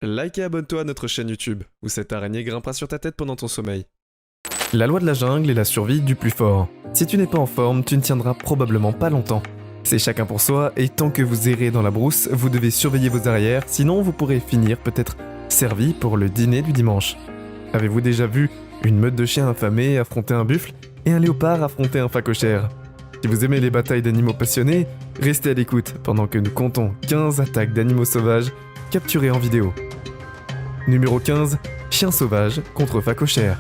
Like et abonne-toi à notre chaîne YouTube, où cette araignée grimpera sur ta tête pendant ton sommeil. La loi de la jungle est la survie du plus fort. Si tu n'es pas en forme, tu ne tiendras probablement pas longtemps. C'est chacun pour soi, et tant que vous errez dans la brousse, vous devez surveiller vos arrières, sinon vous pourrez finir peut-être servi pour le dîner du dimanche. Avez-vous déjà vu une meute de chiens affamés affronter un buffle et un léopard affronter un phacochère? Si vous aimez les batailles d'animaux passionnés, restez à l'écoute pendant que nous comptons 15 attaques d'animaux sauvages capturées en vidéo. Numéro 15, chiens sauvages contre phacochères.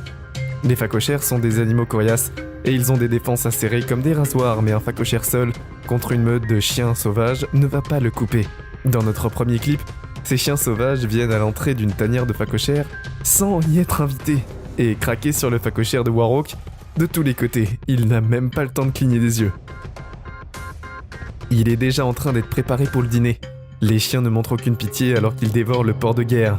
Les phacochères sont des animaux coriaces et ils ont des défenses acérées comme des rasoirs, mais un phacochère seul contre une meute de chiens sauvages ne va pas le couper. Dans notre premier clip, ces chiens sauvages viennent à l'entrée d'une tanière de phacochères sans y être invités et craquer sur le phacochère de Warhawk de tous les côtés. Il n'a même pas le temps de cligner des yeux. Il est déjà en train d'être préparé pour le dîner. Les chiens ne montrent aucune pitié alors qu'ils dévorent le porc de guerre.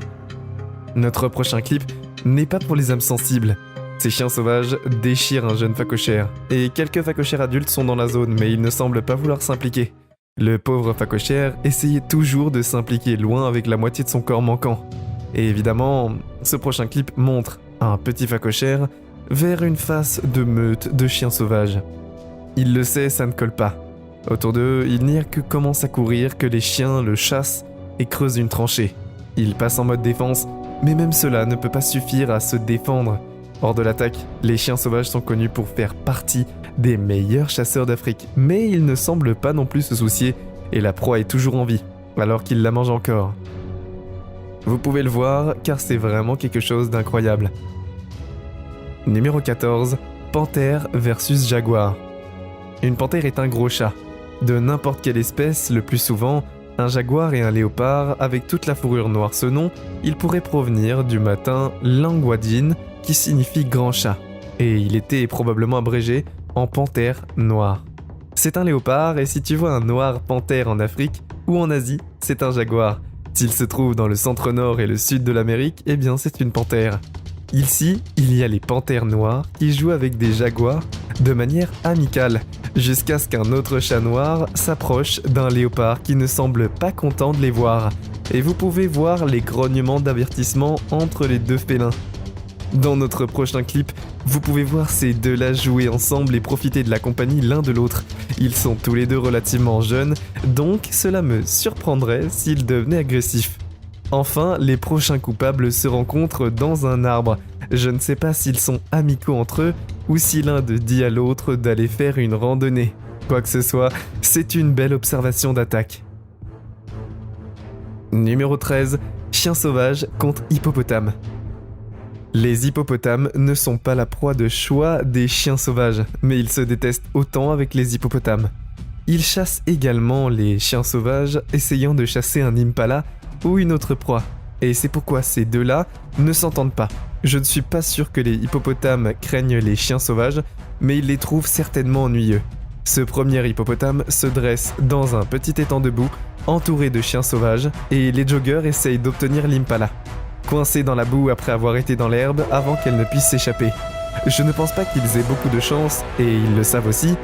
Notre prochain clip n'est pas pour les âmes sensibles. Ces chiens sauvages déchirent un jeune phacochère, et quelques phacochères adultes sont dans la zone, mais ils ne semblent pas vouloir s'impliquer. Le pauvre phacochère essayait toujours de s'impliquer loin avec la moitié de son corps manquant. Et évidemment, ce prochain clip montre un petit phacochère vers une face de meute de chiens sauvages. Il le sait, ça ne colle pas. Autour d'eux, il n'y a que commence à courir que les chiens le chassent et creusent une tranchée. Il passe en mode défense, mais même cela ne peut pas suffire à se défendre. Hors de l'attaque, les chiens sauvages sont connus pour faire partie des meilleurs chasseurs d'Afrique, mais ils ne semblent pas non plus se soucier et la proie est toujours en vie, alors qu'ils la mangent encore. Vous pouvez le voir car c'est vraiment quelque chose d'incroyable. Numéro 14, panthère versus jaguar. Une panthère est un gros chat. De n'importe quelle espèce, le plus souvent, un jaguar et un léopard avec toute la fourrure noire. Ce nom, il pourrait provenir du latin languadine, qui signifie grand chat, et il était probablement abrégé en panthère noire. C'est un léopard, et si tu vois un noir panthère en Afrique ou en Asie, c'est un jaguar. S'il se trouve dans le centre-nord et le sud de l'Amérique, eh bien c'est une panthère. Ici, il y a les panthères noires qui jouent avec des jaguars de manière amicale, jusqu'à ce qu'un autre chat noir s'approche d'un léopard qui ne semble pas content de les voir. Et vous pouvez voir les grognements d'avertissement entre les deux félins. Dans notre prochain clip, vous pouvez voir ces deux-là jouer ensemble et profiter de la compagnie l'un de l'autre. Ils sont tous les deux relativement jeunes, donc cela me surprendrait s'ils devenaient agressifs. Enfin, les prochains coupables se rencontrent dans un arbre. Je ne sais pas s'ils sont amicaux entre eux ou si l'un d'eux dit à l'autre d'aller faire une randonnée. Quoi que ce soit, c'est une belle observation d'attaque. Numéro 13, chien sauvage contre hippopotame. Les hippopotames ne sont pas la proie de choix des chiens sauvages, mais ils se détestent autant avec les hippopotames. Ils chassent également les chiens sauvages, essayant de chasser un impala ou une autre proie. Et c'est pourquoi ces deux-là ne s'entendent pas. Je ne suis pas sûr que les hippopotames craignent les chiens sauvages, mais ils les trouvent certainement ennuyeux. Ce premier hippopotame se dresse dans un petit étang de boue, entouré de chiens sauvages, et les joggers essayent d'obtenir l'impala, coincé dans la boue après avoir été dans l'herbe avant qu'elle ne puisse s'échapper. Je ne pense pas qu'ils aient beaucoup de chance, et ils le savent aussi,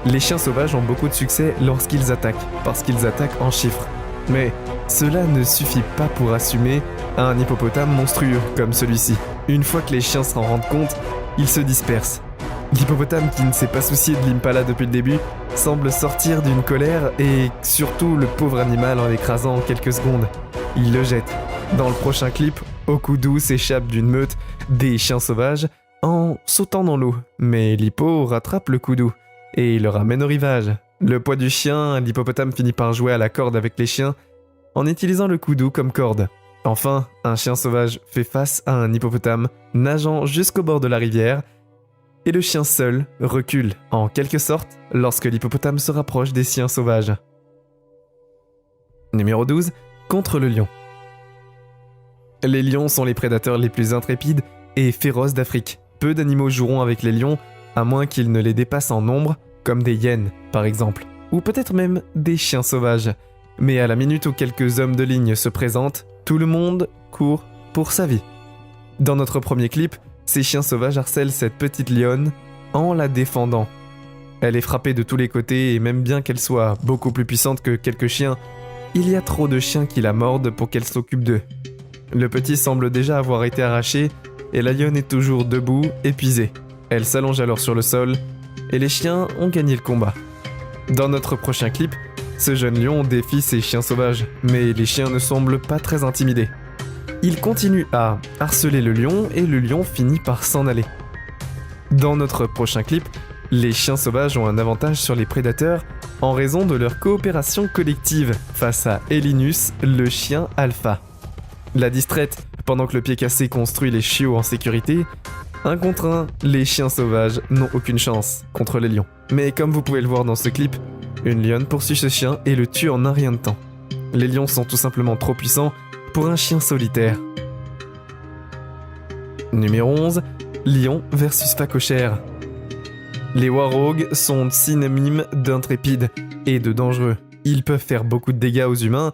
les chiens sauvages ont beaucoup de succès lorsqu'ils attaquent, parce qu'ils attaquent en chiffres. Mais cela ne suffit pas pour assumer un hippopotame monstrueux comme celui-ci. Une fois que les chiens s'en rendent compte, ils se dispersent. L'hippopotame, qui ne s'est pas soucié de l'impala depuis le début, semble sortir d'une colère et surtout le pauvre animal en l'écrasant en quelques secondes. Il le jette. Dans le prochain clip, Okudu s'échappe d'une meute des chiens sauvages en sautant dans l'eau. Mais l'hippo rattrape le kudu et le ramène au rivage. Le poids du chien, l'hippopotame finit par jouer à la corde avec les chiens en utilisant le kudu comme corde. Enfin, un chien sauvage fait face à un hippopotame nageant jusqu'au bord de la rivière et le chien seul recule, en quelque sorte, lorsque l'hippopotame se rapproche des chiens sauvages. Numéro 12, contre le lion. Les lions sont les prédateurs les plus intrépides et féroces d'Afrique. Peu d'animaux joueront avec les lions, à moins qu'ils ne les dépassent en nombre, comme des hyènes, par exemple, ou peut-être même des chiens sauvages. Mais à la minute où quelques hommes de ligne se présentent, tout le monde court pour sa vie. Dans notre premier clip, ces chiens sauvages harcèlent cette petite lionne en la défendant. Elle est frappée de tous les côtés et même bien qu'elle soit beaucoup plus puissante que quelques chiens, il y a trop de chiens qui la mordent pour qu'elle s'occupe d'eux. Le petit semble déjà avoir été arraché et la lionne est toujours debout, épuisée. Elle s'allonge alors sur le sol et les chiens ont gagné le combat. Dans notre prochain clip, ce jeune lion défie ses chiens sauvages, mais les chiens ne semblent pas très intimidés. Il continue à harceler le lion et le lion finit par s'en aller. Dans notre prochain clip, les chiens sauvages ont un avantage sur les prédateurs en raison de leur coopération collective face à Elinus, le chien alpha. La distraite, pendant que le pied cassé construit les chiots en sécurité, 1 contre 1, les chiens sauvages n'ont aucune chance contre les lions. Mais comme vous pouvez le voir dans ce clip, une lionne poursuit ce chien et le tue en un rien de temps. Les lions sont tout simplement trop puissants pour un chien solitaire. Numéro 11, lion versus phacochère. Les warhogs sont synonymes d'intrépides et de dangereux. Ils peuvent faire beaucoup de dégâts aux humains,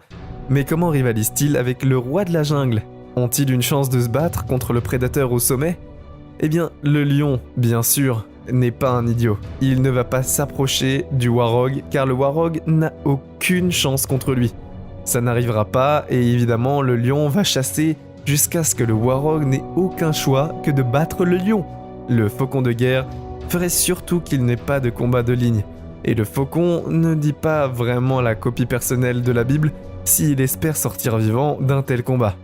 mais comment rivalisent-ils avec le roi de la jungle? Ont-ils une chance de se battre contre le prédateur au sommet? Eh bien, le lion, bien sûr, n'est pas un idiot. Il ne va pas s'approcher du warhog car le warhog n'a aucune chance contre lui. Ça n'arrivera pas et évidemment le lion va chasser jusqu'à ce que le warhog n'ait aucun choix que de battre le lion. Le faucon de guerre ferait surtout qu'il n'ait pas de combat de ligne. Et le faucon ne dit pas vraiment la copie personnelle de la Bible s'il espère sortir vivant d'un tel combat.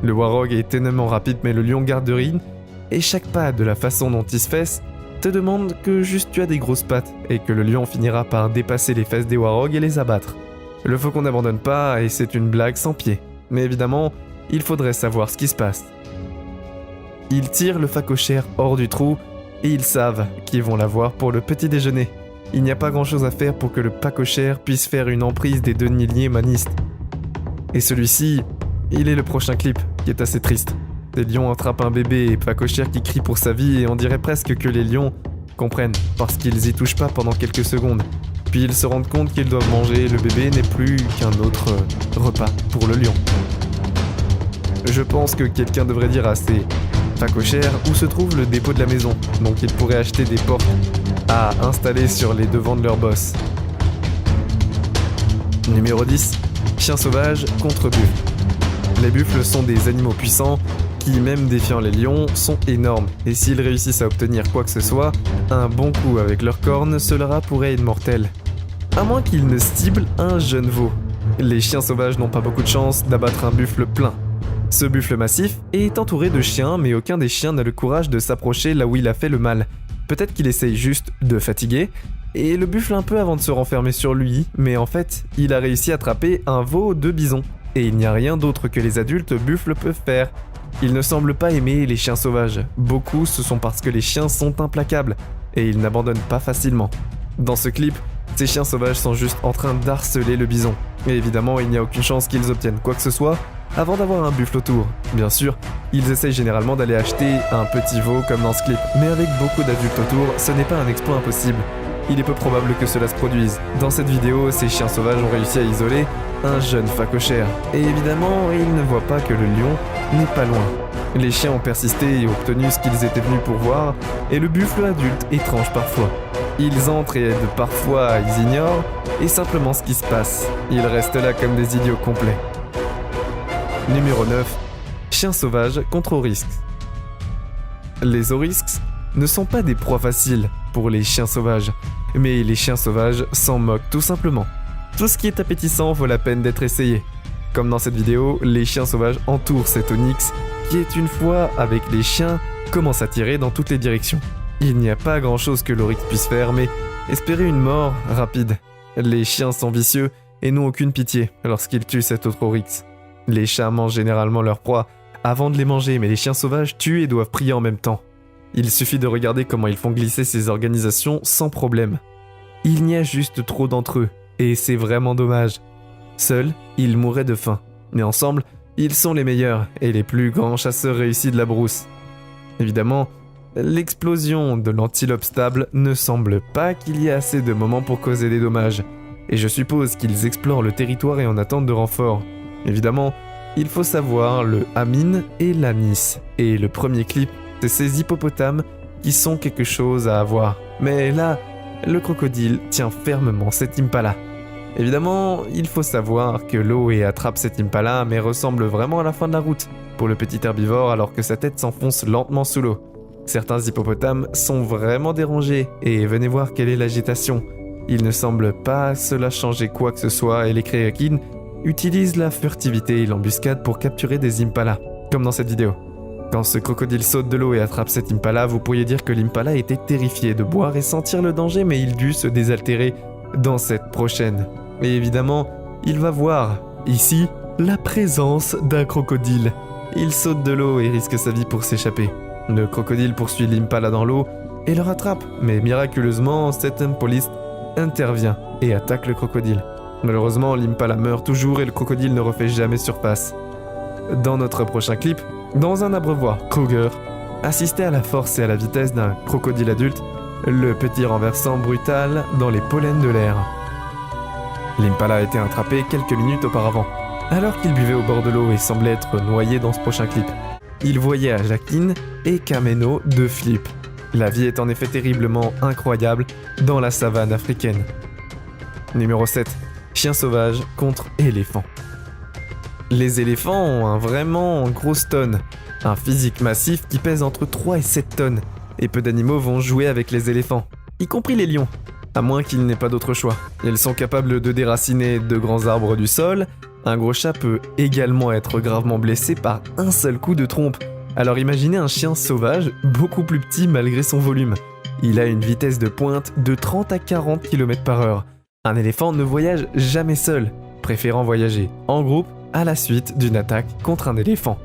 Le warhog est tellement rapide mais le lion garde de ride et chaque pas de la façon dont il se fesse te demande que juste tu as des grosses pattes et que le lion finira par dépasser les fesses des warhogs et les abattre. Le faucon n'abandonne pas et c'est une blague sans pied. Mais évidemment, il faudrait savoir ce qui se passe. Ils tirent le phacochère hors du trou et ils savent qu'ils vont l'avoir pour le petit déjeuner. Il n'y a pas grand chose à faire pour que le phacochère puisse faire une emprise des deniliers manistes. Et celui-ci, il est le prochain clip qui est assez triste. Des lions attrapent un bébé et phacochère qui crie pour sa vie et on dirait presque que les lions comprennent parce qu'ils y touchent pas pendant quelques secondes. Puis ils se rendent compte qu'ils doivent manger et le bébé n'est plus qu'un autre repas pour le lion. Je pense que quelqu'un devrait dire à ces phacochères où se trouve le dépôt de la maison, donc ils pourraient acheter des portes à installer sur les devants de leur boss. Numéro 10. Chiens sauvages contre buffles. Les buffles sont des animaux puissants qui, même défiant les lions, sont énormes, et s'ils réussissent à obtenir quoi que ce soit, un bon coup avec leurs cornes, cela pourrait être mortel. À moins qu'ils ne ciblent un jeune veau. Les chiens sauvages n'ont pas beaucoup de chance d'abattre un buffle plein. Ce buffle massif est entouré de chiens, mais aucun des chiens n'a le courage de s'approcher là où il a fait le mal. Peut-être qu'il essaye juste de fatiguer, et le buffle un peu avant de se renfermer sur lui, mais en fait, il a réussi à attraper un veau de bison. Et il n'y a rien d'autre que les adultes buffles peuvent faire. Ils ne semblent pas aimer les chiens sauvages. Beaucoup, ce sont parce que les chiens sont implacables, et ils n'abandonnent pas facilement. Dans ce clip, ces chiens sauvages sont juste en train d'harceler le bison. Et évidemment, il n'y a aucune chance qu'ils obtiennent quoi que ce soit avant d'avoir un buffle autour. Bien sûr, ils essayent généralement d'aller acheter un petit veau comme dans ce clip, mais avec beaucoup d'adultes autour, ce n'est pas un exploit impossible. Il est peu probable que cela se produise. Dans cette vidéo, ces chiens sauvages ont réussi à isoler un jeune phacochère. Et évidemment, ils ne voient pas que le lion n'est pas loin. Les chiens ont persisté et obtenu ce qu'ils étaient venus pour voir, et le buffle adulte étrange parfois. Ils entrent et aident parfois, ils ignorent, et simplement ce qui se passe. Ils restent là comme des idiots complets. Numéro 9. Chiens sauvages contre oryx. Les oryx ne sont pas des proies faciles pour les chiens sauvages, mais les chiens sauvages s'en moquent tout simplement. Tout ce qui est appétissant vaut la peine d'être essayé. Comme dans cette vidéo, les chiens sauvages entourent cet onyx qui est une fois avec les chiens commence à tirer dans toutes les directions. Il n'y a pas grand chose que l'oryx puisse faire, mais espérer une mort rapide. Les chiens sont vicieux et n'ont aucune pitié lorsqu'ils tuent cet autre oryx. Les chats mangent généralement leur proie avant de les manger, mais les chiens sauvages tuent et doivent prier en même temps. Il suffit de regarder comment ils font glisser ces organisations sans problème. Il n'y a juste trop d'entre eux, et c'est vraiment dommage. Seuls, ils mourraient de faim, mais ensemble, ils sont les meilleurs et les plus grands chasseurs réussis de la brousse. Évidemment, l'explosion de l'antilope stable ne semble pas qu'il y ait assez de moments pour causer des dommages, et je suppose qu'ils explorent le territoire et en attente de renforts. Évidemment, il faut savoir le Amin et l'Anis, et le premier clip, c'est ces hippopotames qui sont quelque chose à avoir. Mais là, le crocodile tient fermement cet impala. Évidemment, il faut savoir que Lo attrape cet impala mais ressemble vraiment à la fin de la route pour le petit herbivore alors que sa tête s'enfonce lentement sous l'eau. Certains hippopotames sont vraiment dérangés et venez voir quelle est l'agitation. Il ne semble pas cela changer quoi que ce soit et les créakines utilisent la furtivité et l'embuscade pour capturer des impalas, comme dans cette vidéo. Quand ce crocodile saute de l'eau et attrape cet impala, vous pourriez dire que l'impala était terrifié de boire et sentir le danger, mais il dut se désaltérer dans cette prochaine. Et évidemment, il va voir, ici, la présence d'un crocodile. Il saute de l'eau et risque sa vie pour s'échapper. Le crocodile poursuit l'impala dans l'eau et le rattrape, mais miraculeusement, cet impoliste intervient et attaque le crocodile. Malheureusement, l'impala meurt toujours et le crocodile ne refait jamais surface. Dans notre prochain clip, dans un abreuvoir, Kruger assistait à la force et à la vitesse d'un crocodile adulte, le petit renversant brutal dans les pollens de l'air. L'impala a été attrapé quelques minutes auparavant, alors qu'il buvait au bord de l'eau et semblait être noyé dans ce prochain clip. Il voyait à Jacqueline et Kameno de Flip. La vie est en effet terriblement incroyable dans la savane africaine. Numéro 7. Chien sauvage contre éléphant. Les éléphants ont un vraiment grosse tonne, un physique massif qui pèse entre 3 et 7 tonnes, et peu d'animaux vont jouer avec les éléphants, y compris les lions, à moins qu'il n'ait pas d'autre choix. Ils sont capables de déraciner de grands arbres du sol, un gros chat peut également être gravement blessé par un seul coup de trompe. Alors imaginez un chien sauvage beaucoup plus petit malgré son volume. Il a une vitesse de pointe de 30 à 40 km/h. Un éléphant ne voyage jamais seul, préférant voyager en groupe à la suite d'une attaque contre un éléphant.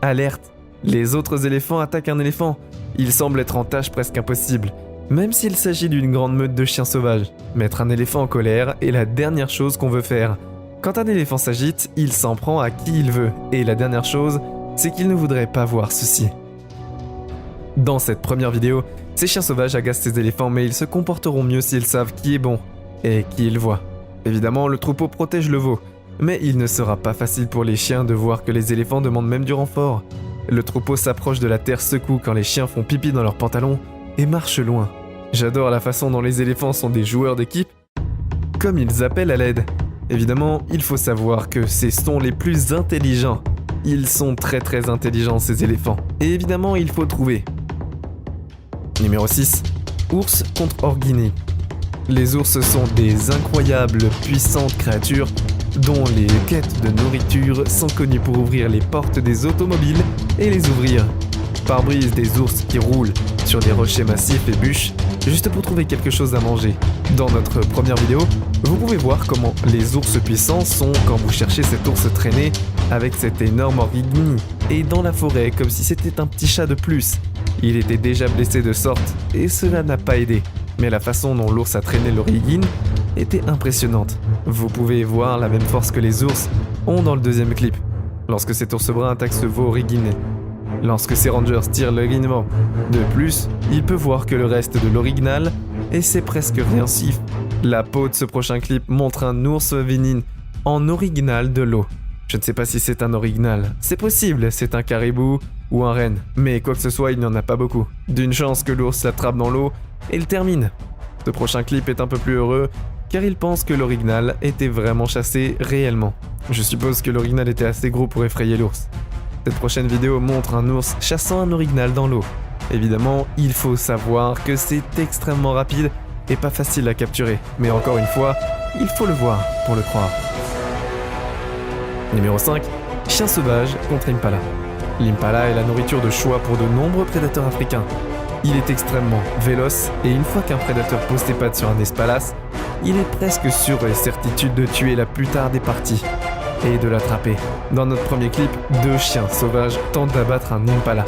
Alerte! Les autres éléphants attaquent un éléphant. Il semble être en tâche presque impossible, même s'il s'agit d'une grande meute de chiens sauvages. Mettre un éléphant en colère est la dernière chose qu'on veut faire. Quand un éléphant s'agite, il s'en prend à qui il veut, et la dernière chose, c'est qu'il ne voudrait pas voir ceci. Dans cette première vidéo, ces chiens sauvages agacent ces éléphants, mais ils se comporteront mieux s'ils savent qui est bon et qui ils voient. Évidemment, le troupeau protège le veau, mais il ne sera pas facile pour les chiens de voir que les éléphants demandent même du renfort. Le troupeau s'approche de la terre secoue quand les chiens font pipi dans leurs pantalons et marchent loin. J'adore la façon dont les éléphants sont des joueurs d'équipe, comme ils appellent à l'aide. Évidemment, il faut savoir que ce sont les plus intelligents. Ils sont très intelligents ces éléphants. Et évidemment, il faut trouver. Numéro 6. Ours contre orguiné. Les ours sont des incroyables, puissantes créatures dont les quêtes de nourriture sont connues pour ouvrir les portes des automobiles et les ouvrir. Pare-brise des ours qui roulent sur des rochers massifs et bûches juste pour trouver quelque chose à manger. Dans notre première vidéo, vous pouvez voir comment les ours puissants sont quand vous cherchez cet ours traîné avec cet énorme orguigny et dans la forêt comme si c'était un petit chat de plus. Il était déjà blessé de sorte et cela n'a pas aidé. Mais la façon dont l'ours a traîné l'origuine était impressionnante. Vous pouvez voir la même force que les ours ont dans le deuxième clip, lorsque cet ours brun attaque ce veau originé. Lorsque ces rangers tirent l'orignement. De plus, il peut voir que le reste de l'original, et c'est presque rien si. La peau de ce prochain clip montre un ours vénine en original de l'eau. Je ne sais pas si c'est un original. C'est possible, c'est un caribou ou un renne. Mais quoi que ce soit, il n'y en a pas beaucoup. D'une chance que l'ours l'attrape dans l'eau et le termine. Ce prochain clip est un peu plus heureux car il pense que l'original était vraiment chassé réellement. Je suppose que l'original était assez gros pour effrayer l'ours. Cette prochaine vidéo montre un ours chassant un original dans l'eau. Évidemment, il faut savoir que c'est extrêmement rapide et pas facile à capturer. Mais encore une fois, il faut le voir pour le croire. Numéro 5. Chien sauvage contre impala. L'impala est la nourriture de choix pour de nombreux prédateurs africains. Il est extrêmement véloce et une fois qu'un prédateur pose ses pattes sur un espalace, il est presque sûr et certitude de tuer la plupart des parties et de l'attraper. Dans notre premier clip, 2 chiens sauvages tentent d'abattre un impala.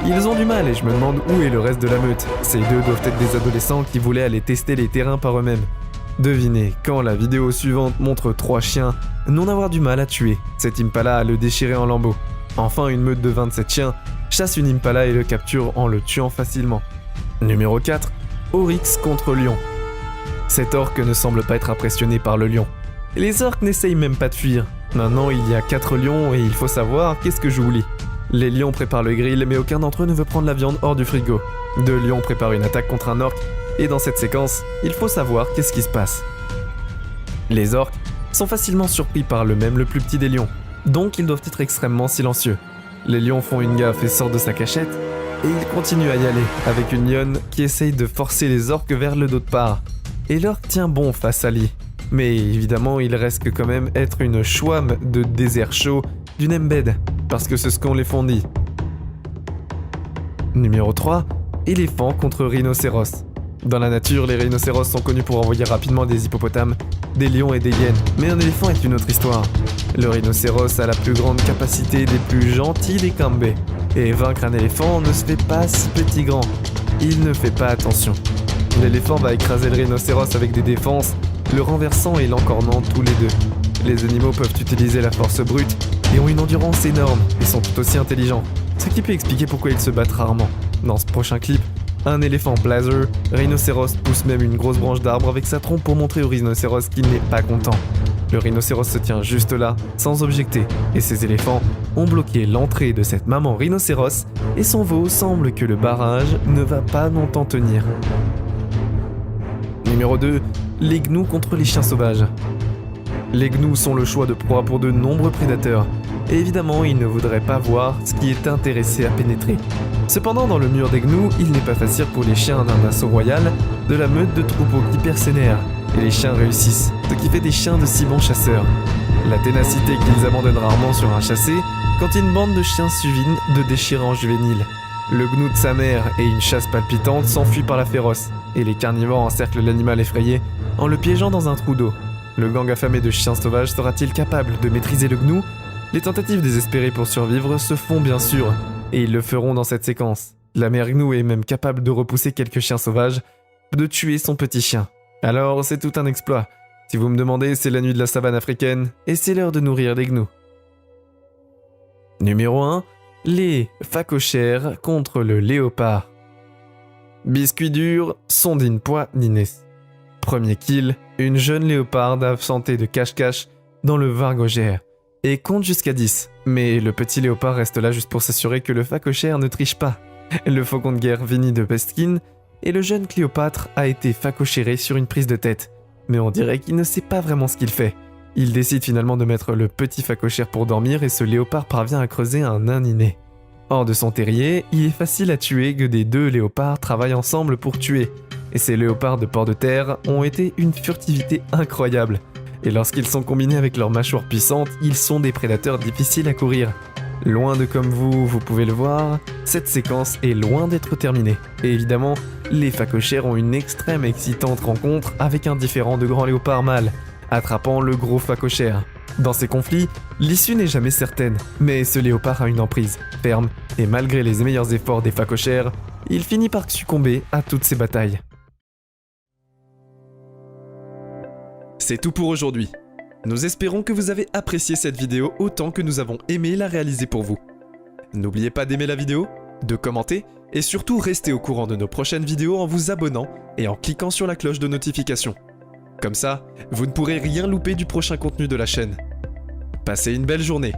Ils ont du mal et je me demande où est le reste de la meute. Ces deux doivent être des adolescents qui voulaient aller tester les terrains par eux-mêmes. Devinez, quand la vidéo suivante montre 3 chiens non avoir du mal à tuer cet impala à le déchirer en lambeaux. Enfin, une meute de 27 chiens chasse une impala et le capture en le tuant facilement. Numéro 4. Oryx contre lion. Cet orque ne semble pas être impressionné par le lion. Les orques n'essayent même pas de fuir. Maintenant, il y a 4 lions et il faut savoir qu'est-ce que j'oublie. Les lions préparent le grill, mais aucun d'entre eux ne veut prendre la viande hors du frigo. 2 lions préparent une attaque contre un orque, et dans cette séquence, il faut savoir qu'est-ce qui se passe. Les orques sont facilement surpris par le plus petit des lions, donc ils doivent être extrêmement silencieux. Les lions font une gaffe et sortent de sa cachette, et ils continuent à y aller, avec une lionne qui essaye de forcer les orques vers le dos de part. Et l'orque tient bon face à Lee. Mais évidemment, il reste que quand même être une chouame de désert chaud d'une embed, parce que c'est ce qu'on les fondit. Numéro 3, éléphant contre rhinocéros. Dans la nature, les rhinocéros sont connus pour envoyer rapidement des hippopotames, des lions et des hyènes, mais un éléphant est une autre histoire. Le rhinocéros a la plus grande capacité des plus gentils des cambés, et vaincre un éléphant ne se fait pas si petit grand. Il ne fait pas attention. L'éléphant va écraser le rhinocéros avec des défenses, le renversant et l'encornant tous les deux. Les animaux peuvent utiliser la force brute et ont une endurance énorme et sont tout aussi intelligents, ce qui peut expliquer pourquoi ils se battent rarement. Dans ce prochain clip, un éléphant blazer, rhinocéros pousse même une grosse branche d'arbre avec sa trompe pour montrer au rhinocéros qu'il n'est pas content. Le rhinocéros se tient juste là, sans objecter, et ces éléphants ont bloqué l'entrée de cette maman rhinocéros et son veau semble que le barrage ne va pas longtemps tenir. Numéro 2, les gnous contre les chiens sauvages. Les gnous sont le choix de proie pour de nombreux prédateurs, et évidemment ils ne voudraient pas voir ce qui est intéressé à pénétrer. Cependant, dans le mur des gnous, il n'est pas facile pour les chiens d'un assaut royal de la meute de troupeaux qui persénèrent, et les chiens réussissent, ce qui fait des chiens de si bons chasseurs. La ténacité qu'ils abandonnent rarement sur un chassé quand une bande de chiens suivent de déchirants juvéniles. Le gnou de sa mère et une chasse palpitante s'enfuient par la féroce, et les carnivores encerclent l'animal effrayé en le piégeant dans un trou d'eau. Le gang affamé de chiens sauvages sera-t-il capable de maîtriser le gnou? Les tentatives désespérées pour survivre se font bien sûr, et ils le feront dans cette séquence. La mère gnou est même capable de repousser quelques chiens sauvages, de tuer son petit chien. Alors c'est tout un exploit. Si vous me demandez, c'est la nuit de la savane africaine, et c'est l'heure de nourrir les gnous. Numéro 1, les phacochères contre le léopard. Biscuit dur, sondine poids Ninès. Premier kill, une jeune léoparde absentée de cache-cache dans le Vargogère, et compte jusqu'à 10. Mais le petit léopard reste là juste pour s'assurer que le phacochère ne triche pas. Le faucon de guerre Vinny de Pestkin et le jeune Cléopâtre a été phacochéré sur une prise de tête. Mais on dirait qu'il ne sait pas vraiment ce qu'il fait. Il décide finalement de mettre le petit phacochère pour dormir et ce léopard parvient à creuser un nain inné. Hors de son terrier, il est facile à tuer que des deux léopards travaillent ensemble pour tuer. Et ces léopards de port de terre ont été une furtivité incroyable. Et lorsqu'ils sont combinés avec leurs mâchoires puissantes, ils sont des prédateurs difficiles à courir. Loin de comme vous pouvez le voir, cette séquence est loin d'être terminée. Et évidemment, les phacochères ont une extrême excitante rencontre avec un différent de grand léopard mâle, attrapant le gros phacochère. Dans ces conflits, l'issue n'est jamais certaine, mais ce léopard a une emprise ferme, et malgré les meilleurs efforts des phacochères, il finit par succomber à toutes ces batailles. C'est tout pour aujourd'hui. Nous espérons que vous avez apprécié cette vidéo autant que nous avons aimé la réaliser pour vous. N'oubliez pas d'aimer la vidéo, de commenter et surtout restez au courant de nos prochaines vidéos en vous abonnant et en cliquant sur la cloche de notification. Comme ça, vous ne pourrez rien louper du prochain contenu de la chaîne. Passez une belle journée.